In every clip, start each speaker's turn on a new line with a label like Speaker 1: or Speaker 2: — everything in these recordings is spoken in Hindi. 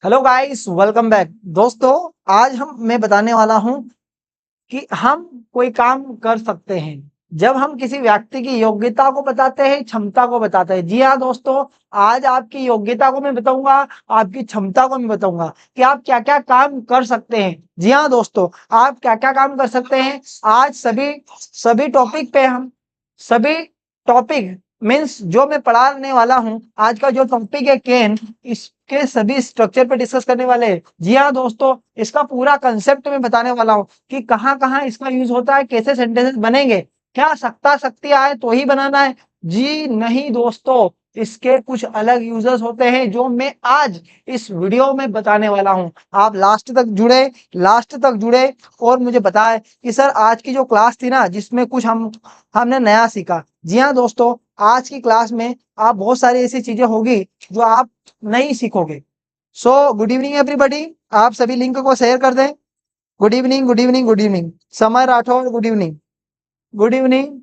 Speaker 1: Hello guys, welcome back. दोस्तों, आज मैं बताने वाला हूं कि हम कोई काम कर सकते हैं जब हम किसी व्यक्ति की योग्यता को बताते हैं, क्षमता को बताते हैं। जी हाँ दोस्तों, आज आपकी योग्यता को मैं बताऊंगा, आपकी क्षमता को मैं बताऊंगा कि आप क्या क्या काम कर सकते हैं। जी हाँ दोस्तों, आप क्या क्या काम कर सकते हैं। आज सभी सभी टॉपिक पे हम सभी टॉपिक मीन्स जो मैं पढ़ाने वाला हूं, आज का जो टॉपिक है केन, इसके सभी स्ट्रक्चर पे डिस्कस करने वाले हैं। जी हाँ दोस्तों, इसका पूरा कंसेप्ट मैं बताने वाला हूँ कि कहाँ कहाँ इसका यूज होता है, कैसे सेंटेंसेस बनेंगे, क्या सकता शक्ति आए तो ही बनाना है। जी नहीं दोस्तों, इसके कुछ अलग यूजर्स होते हैं जो मैं आज इस वीडियो में बताने वाला हूं। आप लास्ट तक जुड़े और मुझे बताएं कि सर आज की जो क्लास थी ना, जिसमें कुछ हमने नया सीखा। जी हाँ दोस्तों, आज की क्लास में आप बहुत सारी ऐसी चीजें होगी जो आप नहीं सीखोगे। सो गुड इवनिंग एवरीबॉडी, आप सभी लिंक को शेयर कर दें। Good evening, good evening, good evening. Samay Rathore, good evening. Good evening.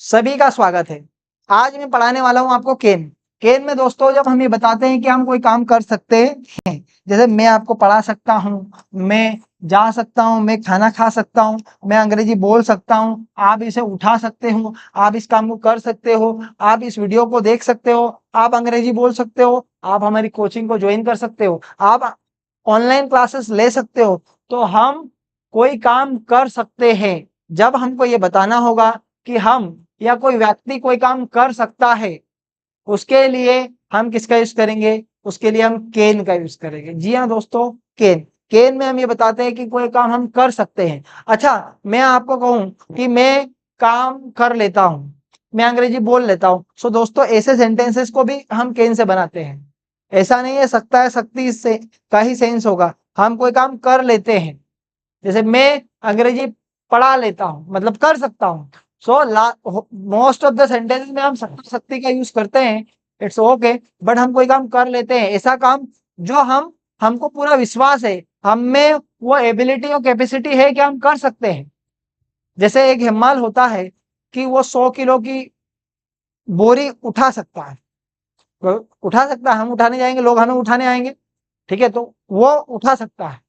Speaker 1: सभी का स्वागत है। आज मैं पढ़ाने वाला हूं आपको केन। केन में दोस्तों, जब हम ये बताते हैं कि हम कोई काम कर सकते हैं, जैसे मैं आपको पढ़ा सकता हूं, मैं जा सकता हूं, मैं खाना खा सकता हूं, मैं अंग्रेजी बोल सकता हूं, आप इसे उठा सकते हो, आप इस काम को कर सकते हो, आप इस वीडियो को देख सकते हो, आप अंग्रेजी बोल सकते हो, आप हमारी कोचिंग को ज्वाइन कर सकते हो, आप ऑनलाइन क्लासेस ले सकते हो। तो हम कोई काम कर सकते हैं जब हमको ये बताना होगा कि हम या कोई व्यक्ति कोई काम कर सकता है, उसके लिए हम किसका यूज करेंगे? उसके लिए हम केन का यूज करेंगे। जी हाँ दोस्तों, केन। केन में हम ये बताते हैं कि कोई काम हम कर सकते हैं। अच्छा, मैं आपको कहूं कि मैं काम कर लेता हूं, मैं अंग्रेजी बोल लेता हूं, सो दोस्तों ऐसे सेंटेंसेस को भी हम केन से बनाते हैं। ऐसा नहीं है सकता है शक्ति से का ही सेंस होगा, हम कोई काम कर लेते हैं। जैसे मैं अंग्रेजी पढ़ा लेता हूं, मतलब कर सकता हूं। So most of the sentences में हम सकता शक्ति का यूज करते हैं, इट्स ओके। बट हम कोई काम कर लेते हैं, ऐसा काम जो हमको पूरा विश्वास है, हम में वो एबिलिटी और कैपेसिटी है कि हम कर सकते हैं। जैसे एक हिम्माल होता है कि वो 100 किलो की बोरी उठा सकता है, वो उठा सकता है, हम उठाने जाएंगे, लोग हमें उठाने आएंगे, ठीक है, तो वो उठा सकता है,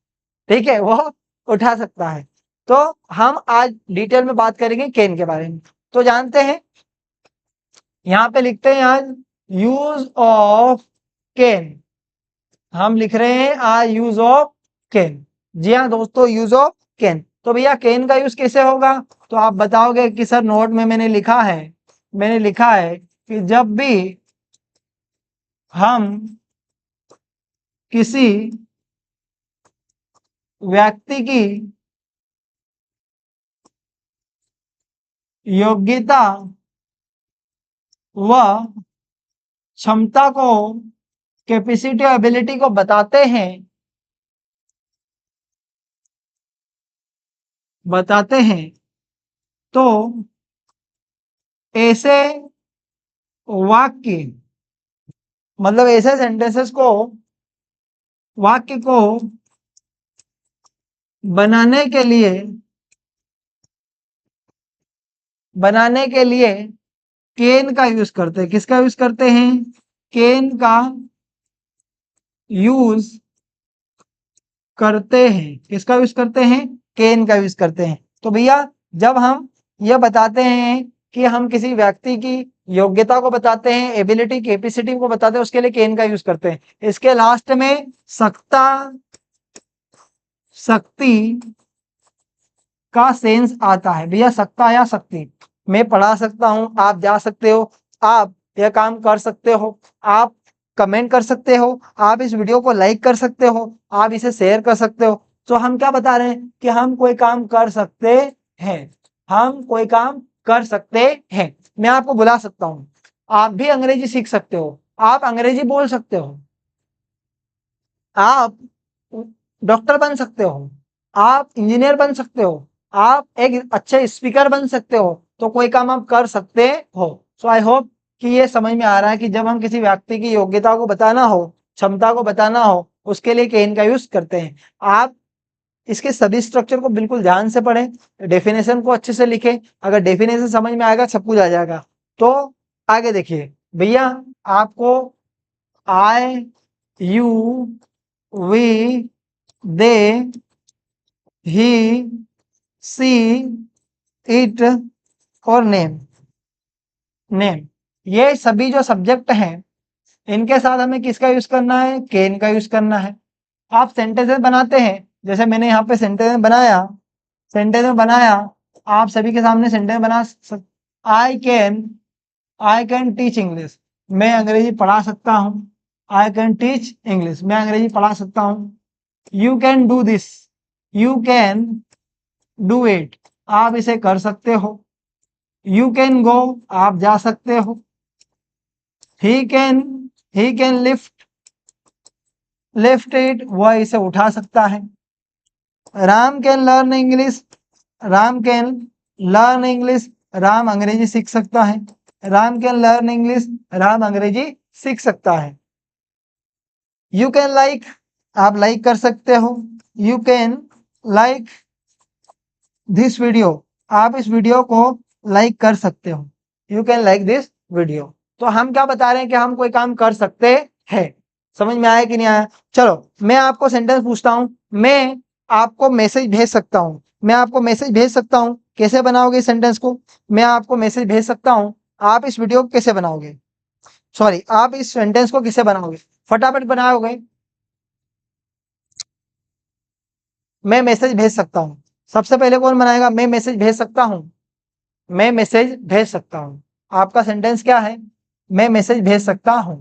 Speaker 1: ठीक है, वो उठा सकता है। तो हम आज डिटेल में बात करेंगे केन के बारे में। तो जानते हैं, यहाँ पे लिखते हैं आज यूज ऑफ केन। हम लिख रहे हैं आज यूज ऑफ केन। जी हाँ दोस्तों, यूज ऑफ केन। तो भैया केन का यूज कैसे होगा? तो आप बताओगे कि सर नोट में मैंने लिखा है कि जब भी हम किसी व्यक्ति की योग्यता व क्षमता को, कैपेसिटी और एबिलिटी को बताते हैं, तो ऐसे वाक्य, मतलब ऐसे सेंटेंसेस को, वाक्य को बनाने के लिए केन का यूज करते हैं। किसका यूज करते हैं? केन का यूज करते हैं। किसका यूज करते हैं? केन का यूज करते हैं। तो भैया, जब हम यह बताते हैं कि हम किसी व्यक्ति की योग्यता को बताते हैं, एबिलिटी कैपेसिटी को बताते हैं, उसके लिए केन का यूज करते हैं। इसके लास्ट में सकता शक्ति का सेंस आता है। भैया सकता या शक्ति, मैं पढ़ा सकता हूं, आप जा सकते हो, आप यह काम कर सकते हो, आप कमेंट कर सकते हो, आप इस वीडियो को लाइक कर सकते हो, आप इसे शेयर कर सकते हो। तो हम क्या बता रहे हैं कि हम कोई काम कर सकते हैं, हम कोई काम कर सकते हैं। मैं आपको बुला सकता हूं, आप भी अंग्रेजी सीख सकते हो, आप अंग्रेजी बोल सकते हो, आप डॉक्टर बन सकते हो, आप इंजीनियर बन सकते हो, आप एक अच्छे स्पीकर बन सकते हो। तो कोई काम आप कर सकते हो। सो आई होप कि ये समझ में आ रहा है कि जब हम किसी व्यक्ति की योग्यता को बताना हो, क्षमता को बताना हो, उसके लिए केन का यूज करते हैं। आप इसके सभी स्ट्रक्चर को बिल्कुल ध्यान से पढ़ें, डेफिनेशन को अच्छे से लिखें। अगर डेफिनेशन समझ में आएगा, सब कुछ आ जाएगा। तो आगे देखिए भैया, आपको I, you, we, they, he, she, it और नेम। ये सभी जो सब्जेक्ट हैं, इनके साथ हमें किसका यूज करना है? कैन का यूज करना है। आप सेंटेंसेस बनाते हैं, जैसे मैंने यहाँ पे सेंटेंस में बनाया, आप सभी के सामने सेंटेंस बना आई कैन टीच इंग्लिश, मैं अंग्रेजी पढ़ा सकता हूँ। आई कैन टीच इंग्लिश, मैं अंग्रेजी पढ़ा सकता हूँ। You can do this, you can do it, आप इसे कर सकते हो। यू कैन गो, आप जा सकते हो। ही कैन लिफ्ट इट, वह इसे उठा सकता है। Ram can learn English, Ram can learn English, Ram अंग्रेजी सीख सकता है। Ram can learn English, Ram अंग्रेजी सीख सकता है। यू कैन लाइक, आप लाइक कर सकते हो। You can like this video, आप इस वीडियो को लाइक कर सकते हो। You can like this video. तो हम क्या बता रहे हैं कि हम कोई काम कर सकते हैं। समझ में आया कि नहीं आया? चलो मैं आपको सेंटेंस पूछता हूं, मैं आपको मैसेज भेज सकता हूं, मैं आपको मैसेज भेज सकता हूं। कैसे बनाओगे इस सेंटेंस को? मैं आपको मैसेज भेज सकता हूं, आप इस वीडियो को कैसे बनाओगे? सॉरी, आप इस सेंटेंस को कैसे बनाओगे? फटाफट बनाओगे। मैं मैसेज भेज सकता हूं, सबसे पहले कौन बनाएगा? मैं मैसेज भेज सकता हूं, मैं मैसेज भेज सकता हूं। आपका सेंटेंस क्या है? मैं मैसेज भेज सकता हूं।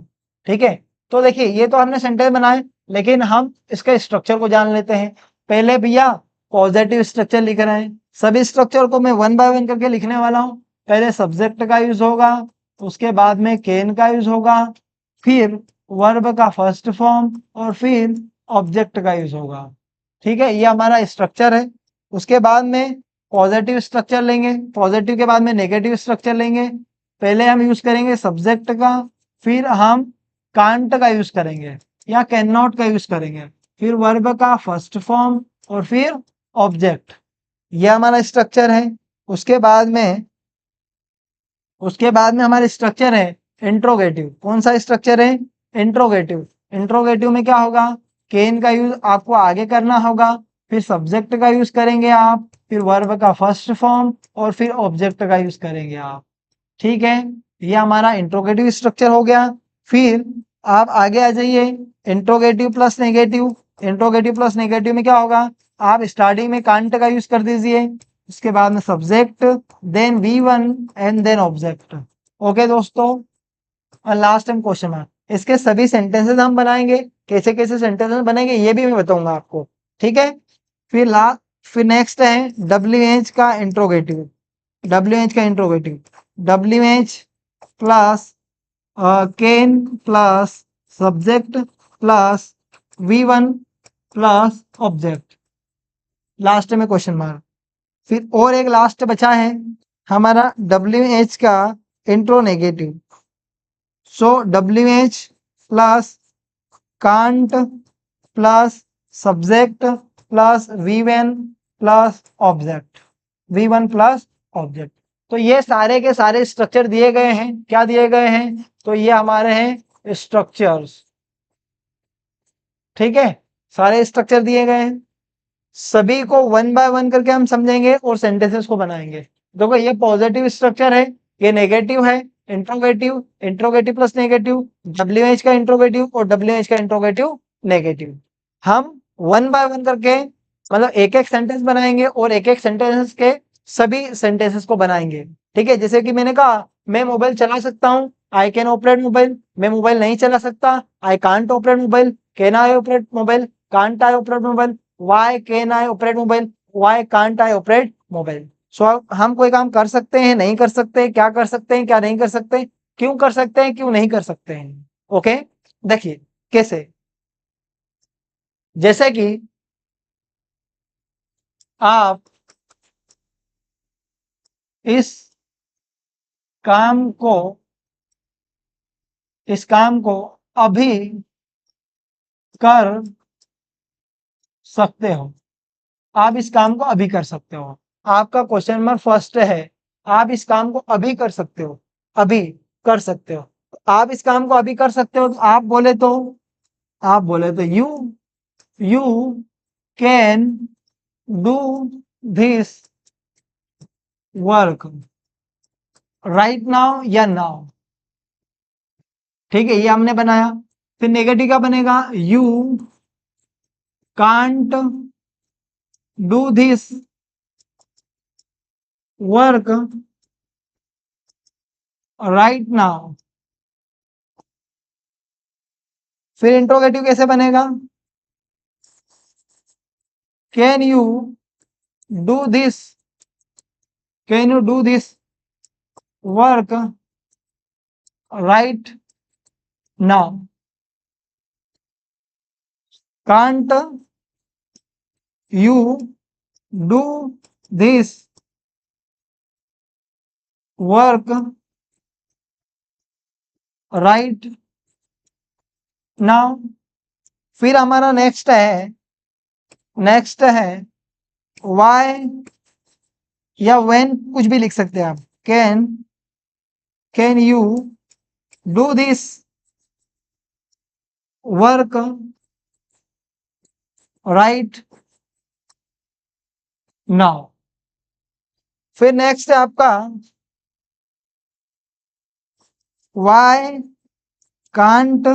Speaker 1: ठीक है, तो देखिए ये तो हमने सेंटेंस बनाए, लेकिन हम इसके स्ट्रक्चर को जान लेते हैं। पहले भैया पॉजिटिव स्ट्रक्चर लिख रहे हैं, सभी स्ट्रक्चर को मैं वन बाय वन करके लिखने वाला हूं। पहले सब्जेक्ट का यूज होगा, उसके बाद में कैन का यूज होगा, फिर वर्ब का फर्स्ट फॉर्म और फिर ऑब्जेक्ट का यूज होगा। ठीक है, ये हमारा स्ट्रक्चर है। उसके बाद में पॉजिटिव स्ट्रक्चर लेंगे, पॉजिटिव के बाद में नेगेटिव स्ट्रक्चर लेंगे। पहले हम यूज करेंगे सब्जेक्ट का, फिर हम कांट का यूज करेंगे या कैन नॉट का यूज करेंगे, फिर वर्ब का फर्स्ट फॉर्म और फिर ऑब्जेक्ट। यह हमारा स्ट्रक्चर है। उसके बाद में हमारे स्ट्रक्चर है इंट्रोगेटिव। कौन सा स्ट्रक्चर है? इंट्रोगेटिव। इंट्रोगेटिव में क्या होगा? कैन का यूज आपको आगे करना होगा, फिर सब्जेक्ट का यूज करेंगे आप, फिर वर्ब का फर्स्ट फॉर्म और फिर ऑब्जेक्ट का यूज करेंगे आप। ठीक है, ये हमारा इंट्रोगेटिव स्ट्रक्चर हो गया। फिर आप आगे आ जाइए, interrogative plus negative. Interrogative plus negative में क्या होगा? आप स्टार्टिंग में कांट का यूज कर दीजिए, उसके बाद में subject, then V1 and then object. Okay दोस्तों, और लास्ट टाइम क्वेश्चन मार्क। इसके सभी सेंटेंसेस हम बनाएंगे, कैसे कैसे सेंटेंसेस बनेंगे ये भी मैं बताऊंगा आपको। ठीक है, फिर नेक्स्ट है WH का इंट्रोगेटिव। WH का interrogative, WH plus can plus subject plus V1 plus object, last में क्वेश्चन मार्क। फिर और एक लास्ट बचा है हमारा WH का intro negative. So WH plus can't plus subject plus V1 plus object, V1 plus object. तो ये सारे के सारे स्ट्रक्चर दिए गए हैं। क्या दिए गए हैं? तो ये हमारे हैं स्ट्रक्चर्स। ठीक है, सारे स्ट्रक्चर दिए गए हैं, सभी को वन बाय वन करके हम समझेंगे और सेंटेंसेस को बनाएंगे। देखो ये पॉजिटिव स्ट्रक्चर है, ये नेगेटिव है, interrogative, interrogative plus negative, WH का इंट्रोगेटिव और WH का इंट्रोगेटिव नेगेटिव। हम वन बाय वन करके मतलब एक एक सेंटेंस बनाएंगे और एक एक सेंटेंस के सभी सेंटेंसेस को बनाएंगे। ठीक है, जैसे कि मैंने कहा मैं मोबाइल चला सकता हूँ, आई कैन ऑपरेट मोबाइल। मैं मोबाइल नहीं चला सकता, I can't operate mobile. Can I operate mobile, can't I operate mobile. Why can I operate mobile? Why can't I operate mobile? So हम कोई काम कर सकते हैं, नहीं कर सकते, क्या कर सकते हैं, क्या नहीं कर सकते, क्यों कर सकते हैं, क्यों नहीं कर सकते हैं। ओके, देखिए कैसे, जैसे कि आप इस काम को अभी कर सकते हो। आप इस काम को अभी कर सकते हो। आपका क्वेश्चन नंबर फर्स्ट है, आप इस काम को अभी कर सकते हो। अभी कर सकते हो। आप इस काम को अभी कर सकते हो, तो आप बोले तो you can do this work right now या नाउ। ठीक है, ये हमने बनाया। फिर नेगेटिव क्या बनेगा, you can't do this work right now. फिर इंट्रोगेटिव कैसे बनेगा, can you do this, can you do this work right now. Can't you do this work right now. फिर हमारा नेक्स्ट है वाई या व्हेन, कुछ भी लिख सकते हैं आप। Can you do this work right now. फिर नेक्स्ट है आपका why can't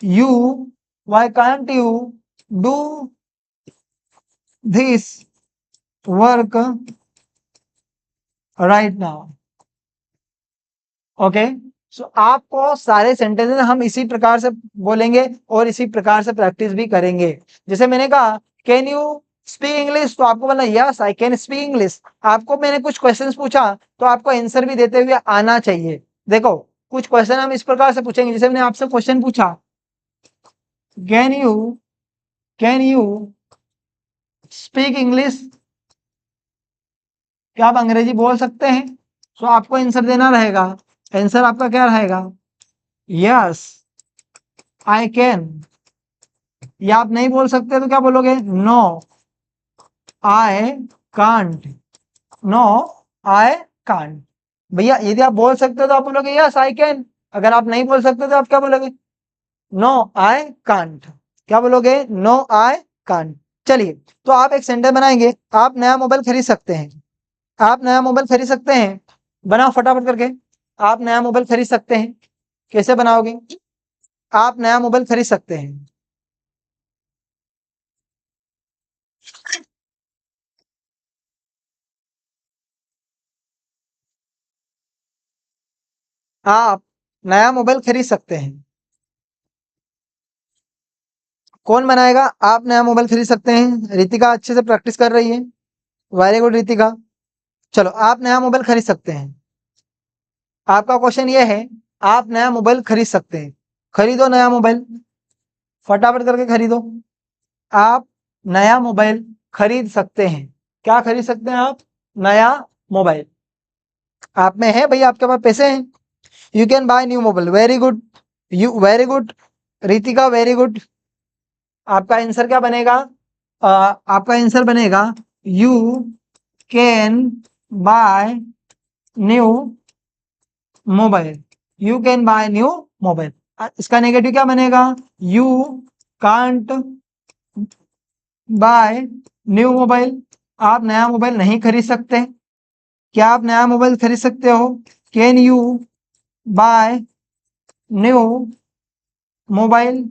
Speaker 1: you do this work right now. Okay, so आपको सारे सेंटेंसेस हम इसी प्रकार से बोलेंगे और इसी प्रकार से प्रैक्टिस भी करेंगे। जैसे मैंने कहा कैन यू स्पीक इंग्लिश, तो आपको बोलना yes I can speak English. आपको मैंने कुछ क्वेश्चंस पूछा तो आपको आंसर भी देते हुए आना चाहिए। देखो कुछ क्वेश्चन हम इस प्रकार से पूछेंगे, जैसे मैंने आपसे क्वेश्चन पूछा कैन यू स्पीक इंग्लिश, क्या आप अंग्रेजी बोल सकते हैं? सो आपको आंसर देना रहेगा। आंसर आपका क्या रहेगा, यस आई कैन। या आप नहीं बोल सकते तो क्या बोलोगे, no I can't, no I can't. भैया यदि आप बोल सकते हो तो आप बोलोगे यस आई कैन, अगर आप नहीं बोल सकते तो आप क्या बोलोगे, नो आई कांट। क्या बोलोगे, नो आई कांट। चलिए, तो आप एक सेंटेंस बनाएंगे, आप नया मोबाइल खरीद सकते हैं, आप नया मोबाइल खरीद सकते हैं, बनाओ फटाफट करके। आप नया मोबाइल खरीद सकते हैं, कैसे बनाओगे, आप नया मोबाइल खरीद सकते हैं। आप नया मोबाइल खरीद सकते हैं, कौन बनाएगा, आप नया मोबाइल खरीद सकते हैं। रितिका अच्छे से प्रैक्टिस कर रही है, वेरी गुड रितिका। चलो, आप नया मोबाइल खरीद सकते हैं। आपका क्वेश्चन ये है, आप नया मोबाइल खरीद सकते हैं, खरीदो नया मोबाइल, फटाफट करके खरीदो। आप नया मोबाइल खरीद सकते हैं, क्या खरीद सकते हैं आप, नया मोबाइल। आप में है भैया, आपके पास पैसे हैं, you can buy new mobile, very good, you very good Ritika, very good. आपका आंसर क्या बनेगा, आपका आंसर बनेगा you can buy new mobile, you can buy new mobile. इसका नेगेटिव क्या बनेगा, you can't buy new mobile, आप नया मोबाइल नहीं खरीद सकते। क्या आप नया मोबाइल खरीद सकते हो, can you buy new mobile,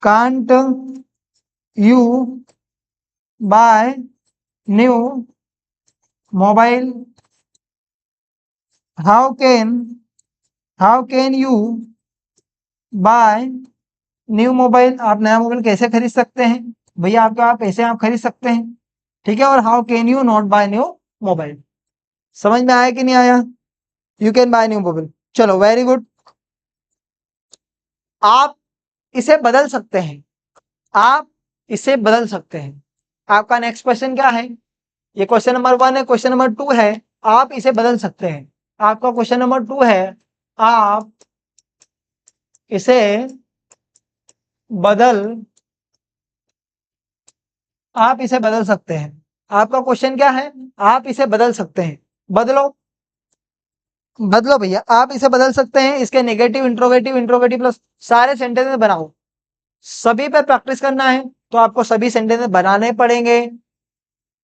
Speaker 1: can't you buy new mobile, how can you buy new mobile, आप नया मोबाइल कैसे खरीद सकते हैं, भैया आपके पास पैसे, आप खरीद सकते हैं। ठीक है, और how can you not buy new mobile. समझ में आया कि नहीं आया, you can buy new mobile. चलो वेरी गुड। आप इसे बदल सकते हैं, आप इसे बदल सकते हैं। आपका नेक्स्ट क्वेश्चन क्या है, ये क्वेश्चन नंबर 1 है, क्वेश्चन नंबर 2 है, आप इसे बदल सकते हैं। आपका क्वेश्चन नंबर 2 है, आप इसे बदल, आप इसे बदल सकते हैं। आपका क्वेश्चन क्या है, आप इसे बदल सकते हैं, बदलो। बदलो भैया, आप इसे बदल सकते हैं, इसके नेगेटिव, इंट्रोगेटिव, इंट्रोगेटिव प्लस सारे सेंटेंस बनाओ। सभी पे प्रैक्टिस करना है तो आपको सभी सेंटेंस बनाने पड़ेंगे।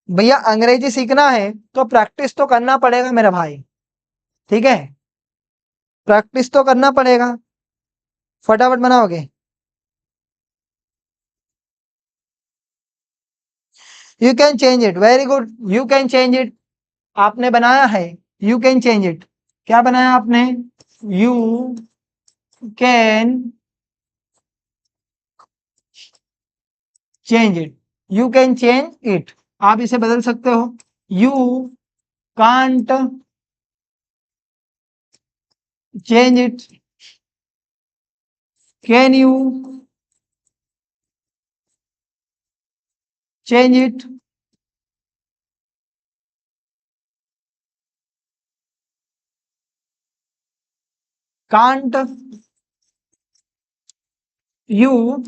Speaker 1: भैया अंग्रेजी सीखना है तो प्रैक्टिस तो करना पड़ेगा मेरा भाई, ठीक है, प्रैक्टिस तो करना पड़ेगा। फटाफट बनाओगे? You can change it, very good, you can change it. आपने बनाया है, यू कैन चेंज इट। क्या बनाया आपने? You can change it, you can change it. आप इसे बदल सकते हो। You can't change it, can you change it? Can't you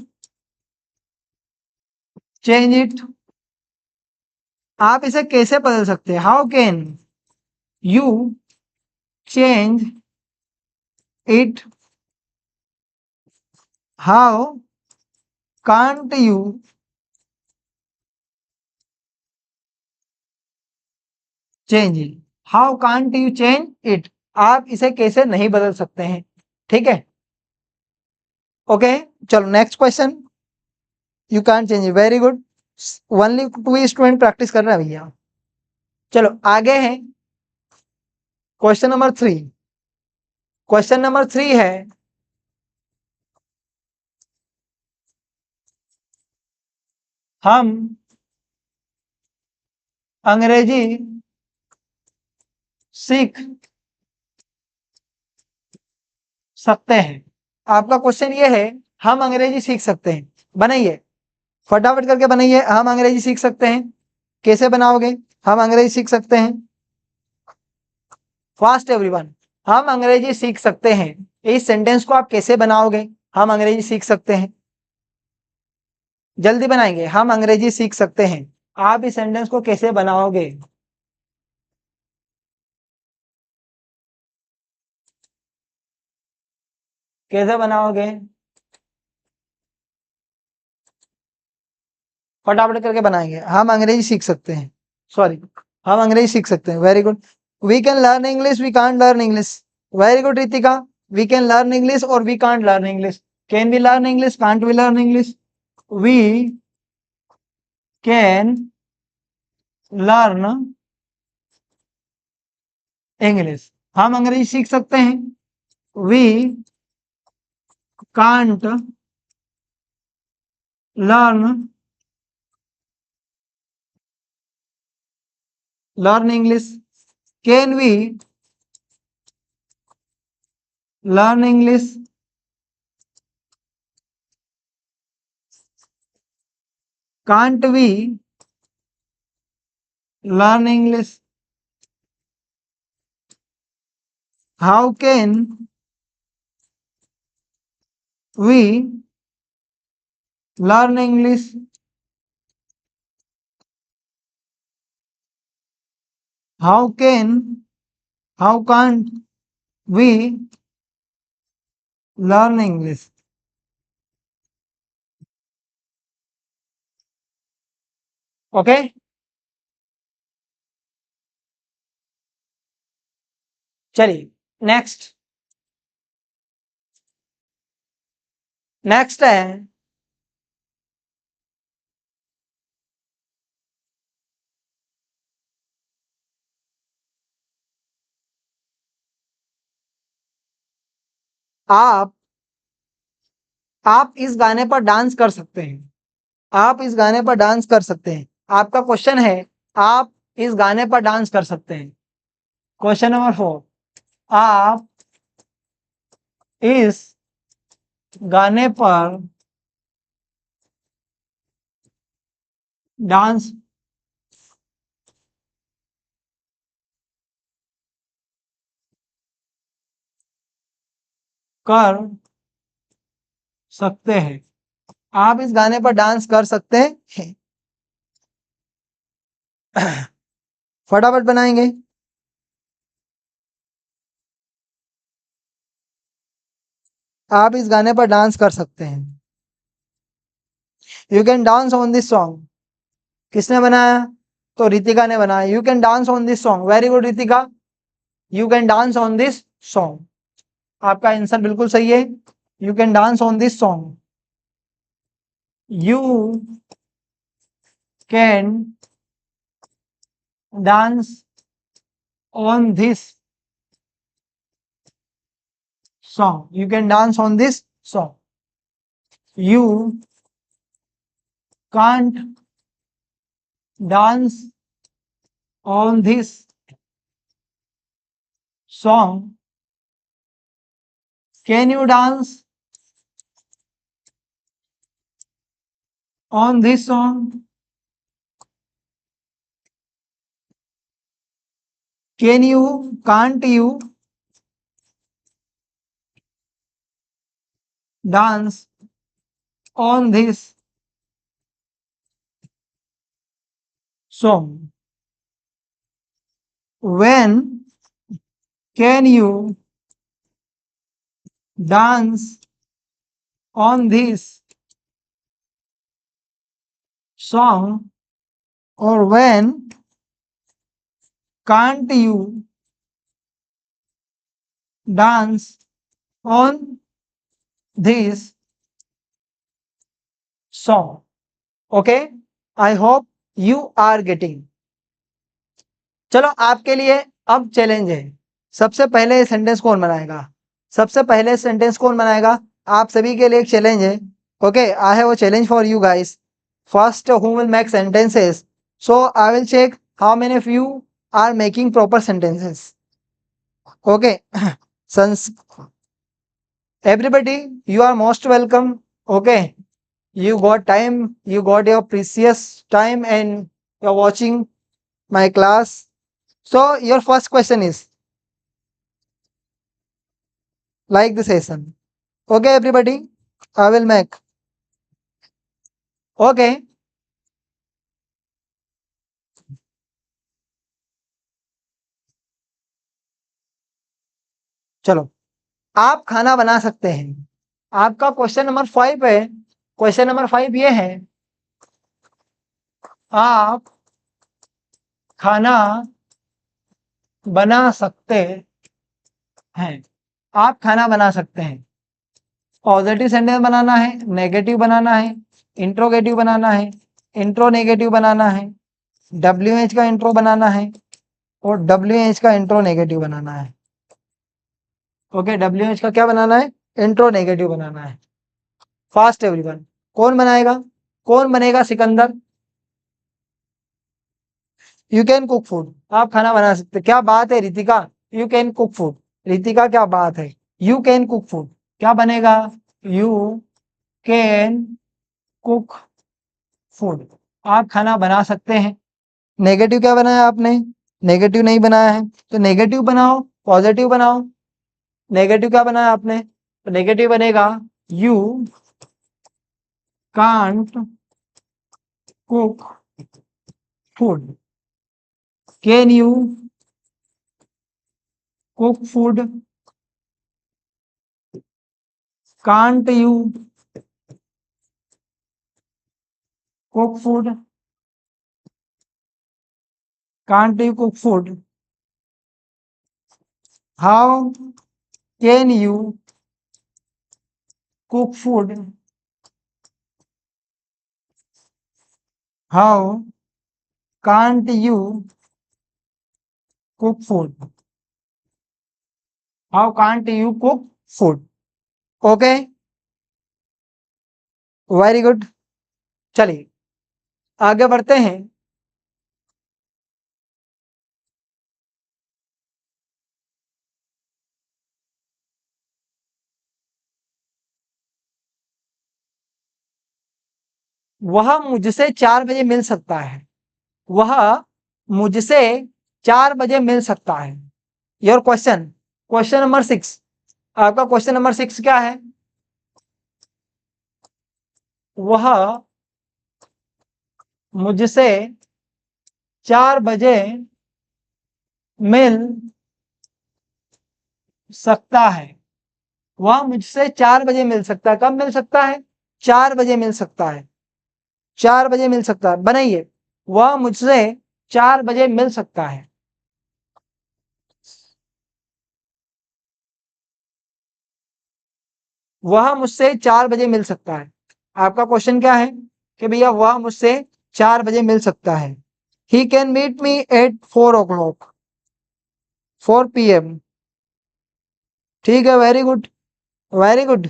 Speaker 1: change it? आप इसे कैसे बदल सकते हैं? How can you change it? How can't you change it? How can't you change it? आप इसे कैसे नहीं बदल सकते हैं, ठीक है, ओके। चलो next question. You can't change it, very good, only 2 student practice कर रहे हैं भैया। चलो आगे है क्वेश्चन नंबर 3। क्वेश्चन नंबर 3 है, हम अंग्रेजी सीख सकते हैं। आपका क्वेश्चन ये है, हम अंग्रेजी सीख सकते हैं। बनाइए, फटाफट करके बनाइए, हम अंग्रेजी सीख सकते हैं। कैसे बनाओगे? हम अंग्रेजी सीख सकते हैं, फास्ट एवरीवन। हम अंग्रेजी सीख सकते हैं, इस सेंटेंस को आप कैसे बनाओगे? हम अंग्रेजी सीख सकते हैं, जल्दी बनाएंगे। हम अंग्रेजी सीख सकते हैं, आप इस सेंटेंस को कैसे बनाओगे? कैसे बनाओगे? फटाफट करके बनाएंगे। हम अंग्रेजी सीख सकते हैं, सॉरी, हम अंग्रेजी सीख सकते हैं, very good. We can learn English, we can't learn English, very good Ritika. We can learn English और we can't learn English. Can we learn English, can't we learn English? We can learn English, हम अंग्रेजी सीख सकते हैं। We can't learn English. Can we learn English? Can't we learn English? How can we learn English? How can how can't we learn English? Okay, चलिए नेक्स्ट। नेक्स्ट है, आप इस गाने पर डांस कर सकते हैं। आप इस गाने पर डांस कर सकते हैं। आपका क्वेश्चन है, आप इस गाने पर डांस कर सकते हैं। क्वेश्चन नंबर 4, आप इस गाने पर डांस कर सकते हैं। आप इस गाने पर डांस कर सकते हैं, फटाफट बनाएंगे। आप इस गाने पर डांस कर सकते हैं। You can dance on this song. किसने बनाया? तो रितिका ने बनाया। You can dance on this song. Very good Ritika, you can dance on this song. आपका आंसर बिल्कुल सही है। You can dance on this song. You can dance on this song. You can dance on this song. You can't dance on this song. Can you dance on this song? Can't you dance on this song? When can you dance on this song? Or when can't you dance on this song? Okay, I hope you are getting. चलो आपके लिए अब चैलेंज है। सबसे पहले सेंटेंस कौन बनाएगा? सबसे पहले सेंटेंस कौन बनाएगा? आप सभी के लिए एक चैलेंज है। Okay, I have a challenge for you guys. First who will make sentences, so I will check how many of you are making proper sentences. Okay, everybody, you are most welcome. Okay, you got time, you got your precious time, and you're watching my class. So your first question is like the session. Okay everybody, I will make. Okay, चलो, आप खाना बना सकते हैं। आपका क्वेश्चन नंबर 5 है। क्वेश्चन नंबर 5 ये है, आप खाना बना सकते हैं। आप खाना बना सकते हैं। पॉजिटिव सेंटेंस बनाना है, नेगेटिव बनाना है, इंट्रोगेटिव बनाना है, इंट्रो नेगेटिव बनाना है, WH का इंट्रो बनाना है और WH का इंट्रो नेगेटिव बनाना है। ओके, WH का क्या बनाना है? इंट्रो नेगेटिव बनाना है। फास्ट एवरीवन, कौन बनाएगा? कौन बनेगा Sikandar? You can cook food. आप खाना बना सकते। क्या बात है Ritika, you can cook food. Ritika क्या बात है, यू कैन कुक फूड। क्या बनेगा? You can cook food. आप खाना बना सकते हैं। नेगेटिव क्या बनाया आपने? नेगेटिव नहीं बनाया है, तो नेगेटिव बनाओ, पॉजिटिव बनाओ। नेगेटिव क्या बनाया आपने? तो नेगेटिव बनेगा you can't cook food. Can you cook food? Can't you cook food? Can't you cook food? How can you cook food? How can't you cook food? How can't you cook food? Okay, very good. चलिए आगे बढ़ते हैं। वह मुझसे 4 बजे मिल सकता है। वह मुझसे 4 बजे मिल सकता है। Your question, question number 6। आपका क्वेश्चन नंबर 6 क्या है? वह मुझसे 4 बजे मिल सकता है। वह मुझसे 4 बजे मिल सकता है। कब मिल सकता है? 4 बजे मिल सकता है। 4 बजे मिल सकता है। बनाइए, वह मुझसे 4 बजे मिल सकता है। वह मुझसे 4 बजे मिल सकता है। आपका क्वेश्चन क्या है कि भैया वह मुझसे 4 बजे मिल सकता है। He can meet me at 4 o'clock, 4 PM। ठीक है, वेरी गुड, वेरी गुड।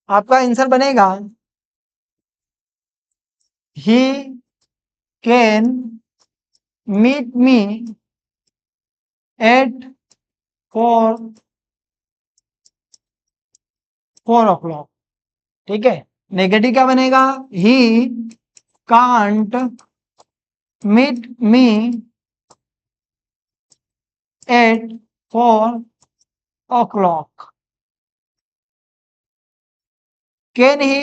Speaker 1: आपका आंसर बनेगा he can meet me at 4 o'clock। ठीक है, नेगेटिव क्या बनेगा? He can't meet me at 4 o'clock। Can he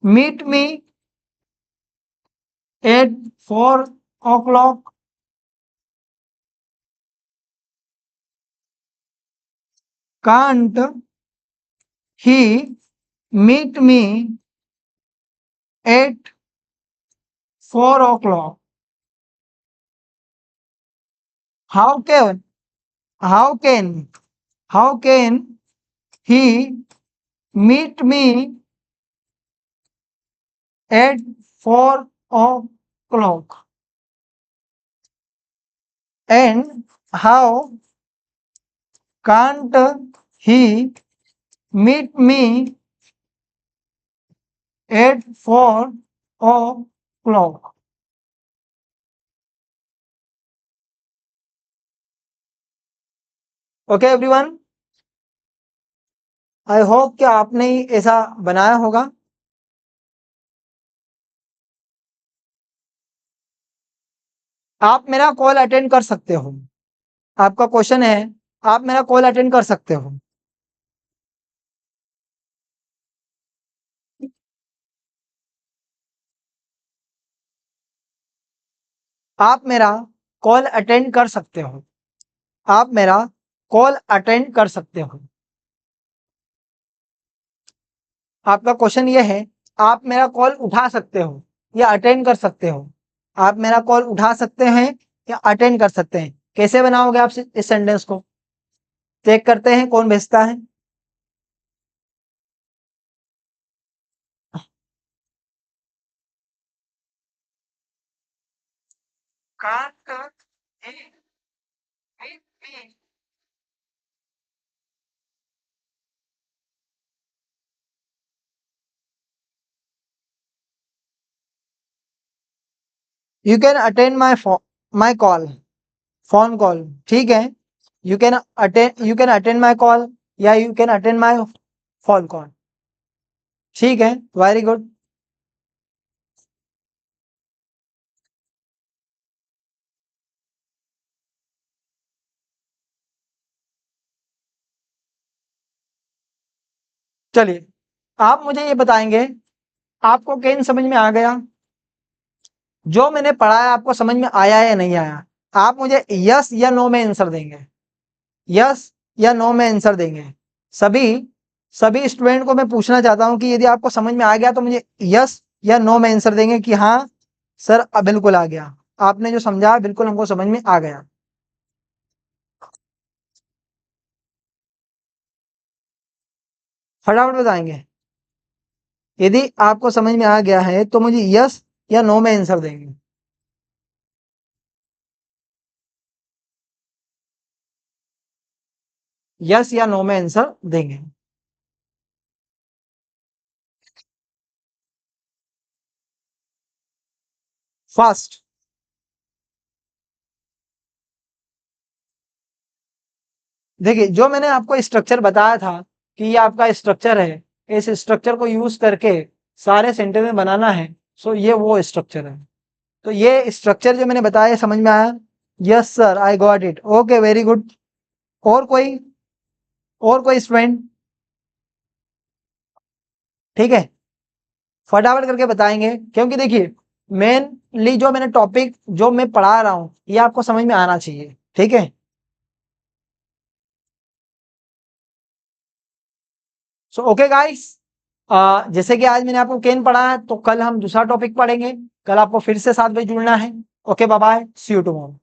Speaker 1: meet me at 4 o'clock? Can't he meet me at 4 o'clock? How can how can how can he meet me at 4 o'clock? And how can't he meet me at 4 o'clock? Okay everyone, I hope कि आपने ऐसा बनाया होगा। आप मेरा कॉल अटेंड कर सकते हो। आपका क्वेश्चन है, आप मेरा कॉल अटेंड कर सकते हो। आप मेरा कॉल अटेंड कर सकते हो। आप मेरा कॉल अटेंड कर सकते हो। आपका क्वेश्चन ये है, आप मेरा कॉल उठा सकते हो या अटेंड कर सकते हो। आप मेरा कॉल उठा सकते हैं या अटेंड कर सकते हैं। कैसे बनाओगे आप इस सेंटेंस को? चेक करते हैं कौन भेजता है। You can attend my call, phone call. ठीक है, you can attend my call या you can attend my phone call. ठीक है, वेरी गुड। चलिए, आप मुझे ये बताएंगे, आपको कैन समझ में आ गया? जो मैंने पढ़ा है आपको समझ में आया या नहीं आया? आप मुझे यस या नो में आंसर देंगे। यस या नो में आंसर देंगे। सभी सभी स्टूडेंट को मैं पूछना चाहता हूं कि यदि आपको समझ में आ गया तो मुझे यस या नो में आंसर देंगे कि हाँ सर, अब बिल्कुल आ गया, आपने जो समझा बिल्कुल हमको समझ में आ गया। फटाफट बताएंगे। यदि आपको समझ में आ गया है तो मुझे यस या नो में आंसर देंगे। यस या नो में आंसर देंगे। फर्स्ट, देखिए जो मैंने आपको स्ट्रक्चर बताया था कि ये आपका स्ट्रक्चर है, इस स्ट्रक्चर को यूज करके सारे सेंटेंस में बनाना है। सो ये वो स्ट्रक्चर है। तो ये स्ट्रक्चर जो मैंने बताया समझ में आया? Yes sir, I got it. Okay, very good. और कोई और कोई स्टूडेंट? ठीक है, फटाफट करके बताएंगे, क्योंकि देखिए मेनली जो मैंने टॉपिक जो मैं पढ़ा रहा हूं ये आपको समझ में आना चाहिए। ठीक है, सो ओके गाइस, जैसे कि आज मैंने आपको केन पढ़ा है, तो कल हम दूसरा टॉपिक पढ़ेंगे। कल आपको फिर से 7 बजे जुड़ना है। Okay, bye bye, see you tomorrow.